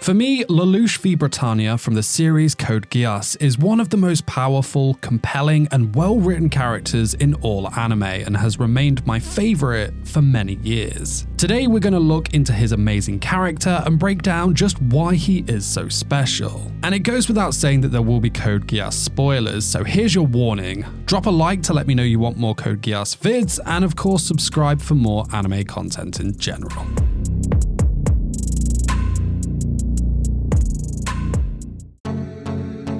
For me, Lelouch v Britannia from the series Code Geass is one of the most powerful, compelling, and well-written characters in all anime and has remained my favourite for many years. Today we're going to look into his amazing character and break down just why he is so special. And it goes without saying that there will be Code Geass spoilers, so here's your warning. Drop a like to let me know you want more Code Geass vids, and of course subscribe for more anime content in general.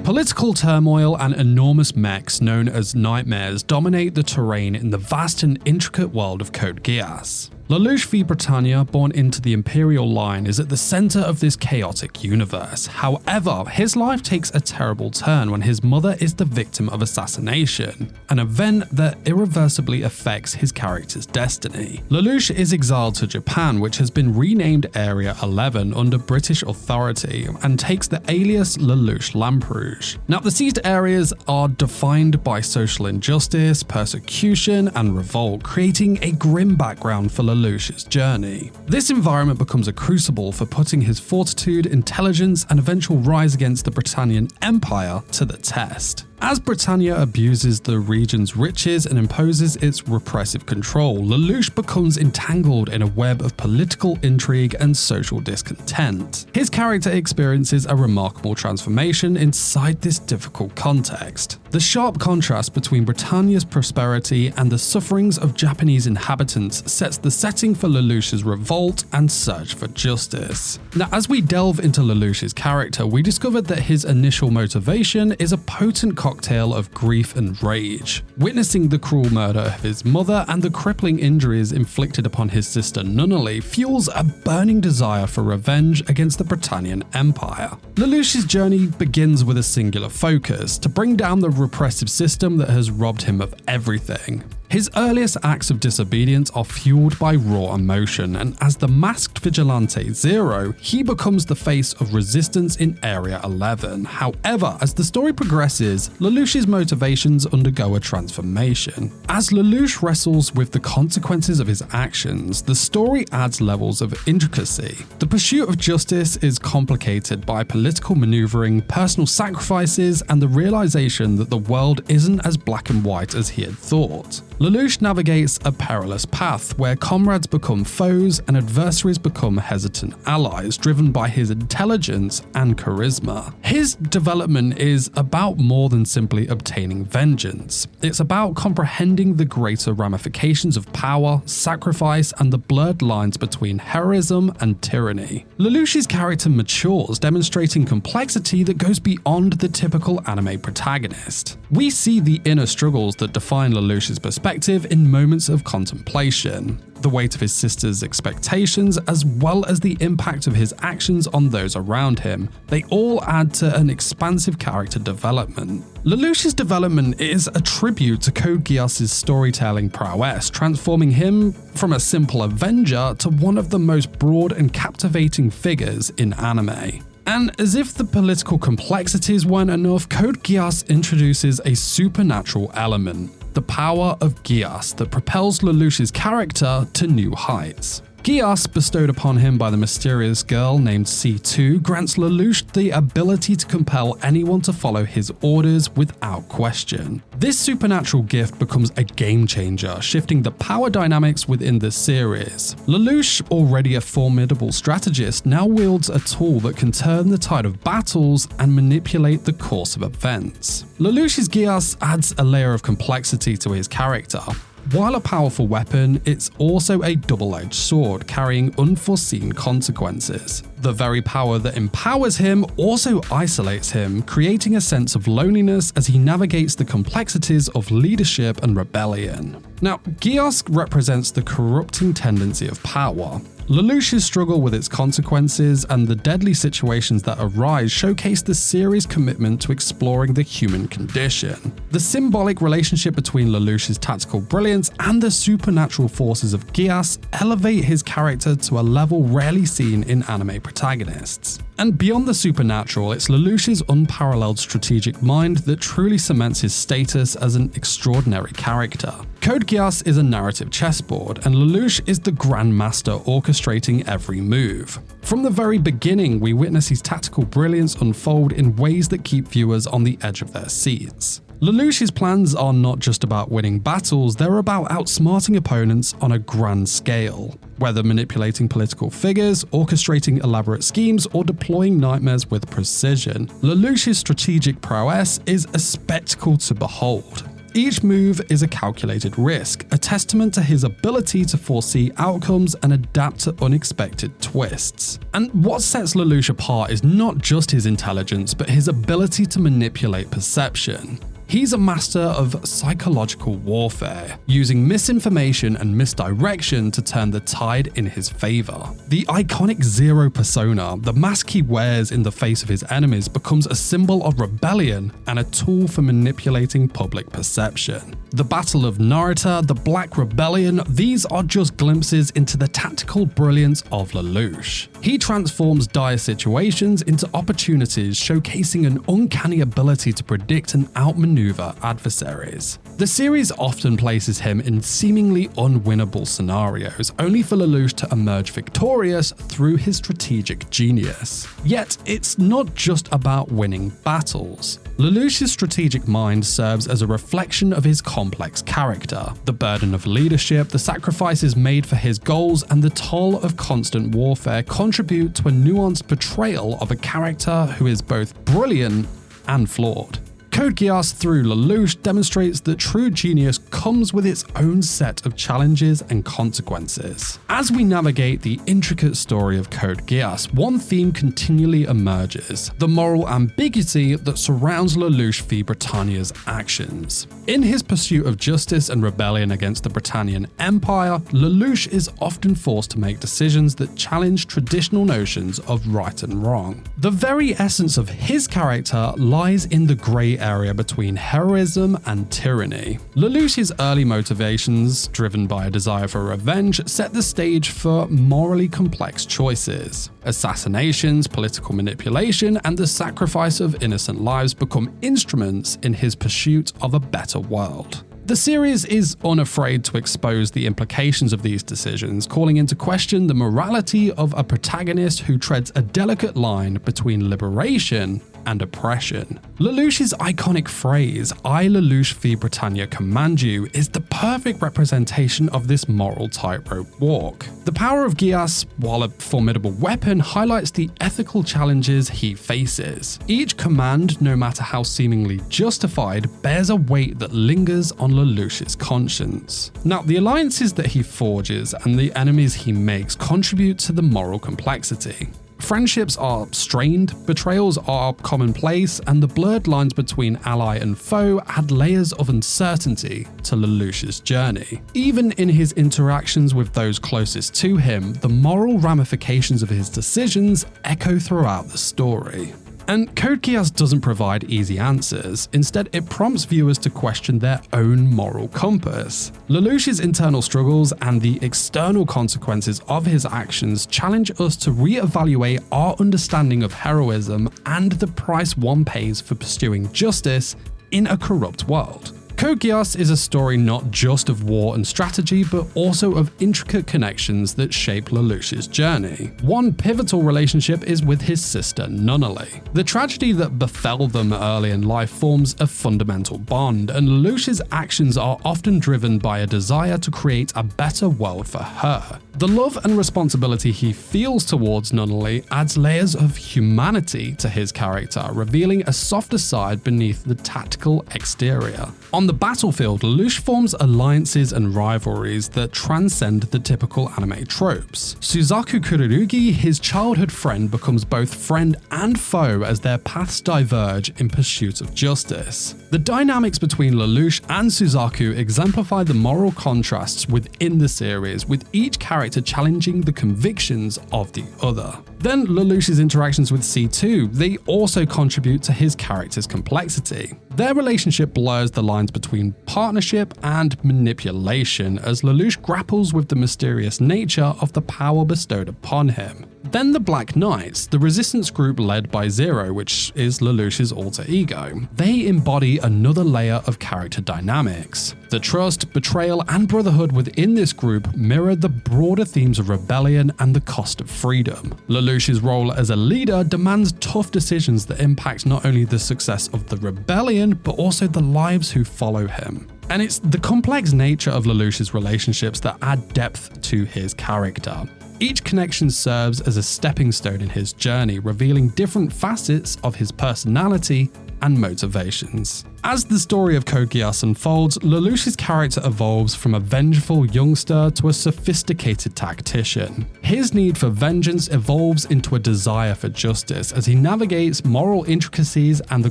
Political turmoil and enormous mechs known as nightmares dominate the terrain in the vast and intricate world of Code Geass. Lelouch v Britannia, born into the Imperial line, is at the center of this chaotic universe. However, his life takes a terrible turn when his mother is the victim of assassination, an event that irreversibly affects his character's destiny. Lelouch is exiled to Japan, which has been renamed Area 11 under British authority, and takes the alias Lelouch Lamperouge. Now, the seized areas are defined by social injustice, persecution, and revolt, creating a grim background for Lelouch's journey. This environment becomes a crucible for putting his fortitude, intelligence, and eventual rise against the Britannian Empire to the test. As Britannia abuses the region's riches and imposes its repressive control, Lelouch becomes entangled in a web of political intrigue and social discontent. His character experiences a remarkable transformation inside this difficult context. The sharp contrast between Britannia's prosperity and the sufferings of Japanese inhabitants sets the setting for Lelouch's revolt and search for justice. Now, as we delve into Lelouch's character, we discovered that his initial motivation is a potent cocktail of grief and rage. Witnessing the cruel murder of his mother and the crippling injuries inflicted upon his sister Nunnally fuels a burning desire for revenge against the Britannian Empire. Lelouch's journey begins with a singular focus: to bring down the repressive system that has robbed him of everything. His earliest acts of disobedience are fueled by raw emotion, and as the masked vigilante Zero, he becomes the face of resistance in Area 11. However, as the story progresses, Lelouch's motivations undergo a transformation. As Lelouch wrestles with the consequences of his actions, the story adds levels of intricacy. The pursuit of justice is complicated by political maneuvering, personal sacrifices, and the realization that the world isn't as black and white as he had thought. Lelouch navigates a perilous path where comrades become foes and adversaries become hesitant allies, driven by his intelligence and charisma. His development is about more than simply obtaining vengeance. It's about comprehending the greater ramifications of power, sacrifice, and the blurred lines between heroism and tyranny. Lelouch's character matures, demonstrating complexity that goes beyond the typical anime protagonist. We see the inner struggles that define Lelouch's perspective in moments of contemplation, the weight of his sister's expectations, as well as the impact of his actions on those around him. They all add to an expansive character development. Lelouch's development is a tribute to Code Geass's storytelling prowess, transforming him from a simple avenger to one of the most broad and captivating figures in anime. And as if the political complexities weren't enough, Code Geass introduces a supernatural element: the power of Geass that propels Lelouch's character to new heights. Geass, bestowed upon him by the mysterious girl named C2, grants Lelouch the ability to compel anyone to follow his orders without question. This supernatural gift becomes a game changer, shifting the power dynamics within the series. Lelouch, already a formidable strategist, now wields a tool that can turn the tide of battles and manipulate the course of events. Lelouch's Geass adds a layer of complexity to his character. While a powerful weapon, it's also a double-edged sword, carrying unforeseen consequences. The very power that empowers him also isolates him, creating a sense of loneliness as he navigates the complexities of leadership and rebellion. Now, Geass represents the corrupting tendency of power. Lelouch's struggle with its consequences and the deadly situations that arise showcase the series' commitment to exploring the human condition. The symbolic relationship between Lelouch's tactical brilliance and the supernatural forces of Geass elevate his character to a level rarely seen in anime protagonists. And beyond the supernatural, it's Lelouch's unparalleled strategic mind that truly cements his status as an extraordinary character. Code Geass is a narrative chessboard, and Lelouch is the grandmaster orchestrating every move. From the very beginning, we witness his tactical brilliance unfold in ways that keep viewers on the edge of their seats. Lelouch's plans are not just about winning battles, they're about outsmarting opponents on a grand scale. Whether manipulating political figures, orchestrating elaborate schemes, or deploying nightmares with precision, Lelouch's strategic prowess is a spectacle to behold. Each move is a calculated risk, a testament to his ability to foresee outcomes and adapt to unexpected twists. And what sets Lelouch apart is not just his intelligence, but his ability to manipulate perception. He's a master of psychological warfare, using misinformation and misdirection to turn the tide in his favor. The iconic Zero persona, the mask he wears in the face of his enemies, becomes a symbol of rebellion and a tool for manipulating public perception. The Battle of Narita, the Black Rebellion, these are just glimpses into the tactical brilliance of Lelouch. He transforms dire situations into opportunities, showcasing an uncanny ability to predict and outmaneuver adversaries. The series often places him in seemingly unwinnable scenarios, only for Lelouch to emerge victorious through his strategic genius. Yet, it's not just about winning battles. Lelouch's strategic mind serves as a reflection of his complex character. The burden of leadership, the sacrifices made for his goals, and the toll of constant warfare contribute to a nuanced portrayal of a character who is both brilliant and flawed. Code Geass through Lelouch demonstrates that true genius comes with its own set of challenges and consequences. As we navigate the intricate story of Code Geass, one theme continually emerges: the moral ambiguity that surrounds Lelouch v Britannia's actions. In his pursuit of justice and rebellion against the Britannian Empire, Lelouch is often forced to make decisions that challenge traditional notions of right and wrong. The very essence of his character lies in the grey area between heroism and tyranny. Lelouch's early motivations, driven by a desire for revenge, set the stage for morally complex choices. Assassinations, political manipulation, and the sacrifice of innocent lives become instruments in his pursuit of a better world. The series is unafraid to expose the implications of these decisions, calling into question the morality of a protagonist who treads a delicate line between liberation and oppression. Lelouch's iconic phrase, "I Lelouch v Britannia command you," is the perfect representation of this moral tightrope walk. The power of Geass, while a formidable weapon, highlights the ethical challenges he faces. Each command, no matter how seemingly justified, bears a weight that lingers on Lelouch's conscience. Now, the alliances that he forges and the enemies he makes contribute to the moral complexity. Friendships are strained, betrayals are commonplace, and the blurred lines between ally and foe add layers of uncertainty to Lelouch's journey. Even in his interactions with those closest to him, the moral ramifications of his decisions echo throughout the story. And Code Geass doesn't provide easy answers. Instead, it prompts viewers to question their own moral compass. Lelouch's internal struggles and the external consequences of his actions challenge us to re-evaluate our understanding of heroism and the price one pays for pursuing justice in a corrupt world. Code Geass is a story not just of war and strategy, but also of intricate connections that shape Lelouch's journey. One pivotal relationship is with his sister Nunnally. The tragedy that befell them early in life forms a fundamental bond, and Lelouch's actions are often driven by a desire to create a better world for her. The love and responsibility he feels towards Nunnally adds layers of humanity to his character, revealing a softer side beneath the tactical exterior. On the battlefield, Lelouch forms alliances and rivalries that transcend the typical anime tropes. Suzaku Kururugi, his childhood friend, becomes both friend and foe as their paths diverge in pursuit of justice. The dynamics between Lelouch and Suzaku exemplify the moral contrasts within the series, with each character challenging the convictions of the other. Then Lelouch's interactions with C2, they also contribute to his character's complexity. Their relationship blurs the lines between partnership and manipulation as Lelouch grapples with the mysterious nature of the power bestowed upon him. Then the Black Knights, the resistance group led by Zero, which is Lelouch's alter ego. They embody another layer of character dynamics. The trust, betrayal, and brotherhood within this group mirror the broader themes of rebellion and the cost of freedom. Lelouch's role as a leader demands tough decisions that impact not only the success of the rebellion, but also the lives who follow him. And it's the complex nature of Lelouch's relationships that add depth to his character. Each connection serves as a stepping stone in his journey, revealing different facets of his personality and motivations. As the story of Code Geass unfolds, Lelouch's character evolves from a vengeful youngster to a sophisticated tactician. His need for vengeance evolves into a desire for justice as he navigates moral intricacies and the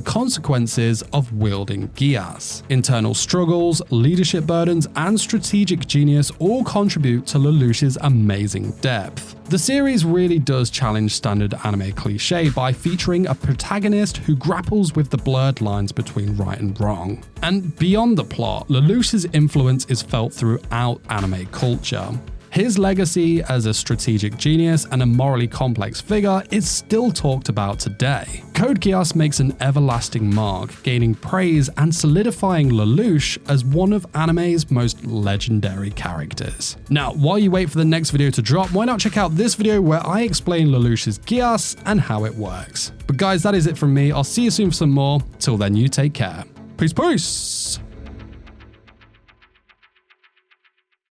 consequences of wielding Geass. Internal struggles, leadership burdens, and strategic genius all contribute to Lelouch's amazing depth. The series really does challenge standard anime cliché by featuring a protagonist who grapples with the blurred lines between right and wrong. And beyond the plot, Lelouch's influence is felt throughout anime culture. His legacy as a strategic genius and a morally complex figure is still talked about today. Code Geass makes an everlasting mark, gaining praise and solidifying Lelouch as one of anime's most legendary characters. Now, while you wait for the next video to drop, why not check out this video where I explain Lelouch's Geass and how it works. But guys, that is it from me. I'll see you soon for some more. Till then, you take care. Peace, peace!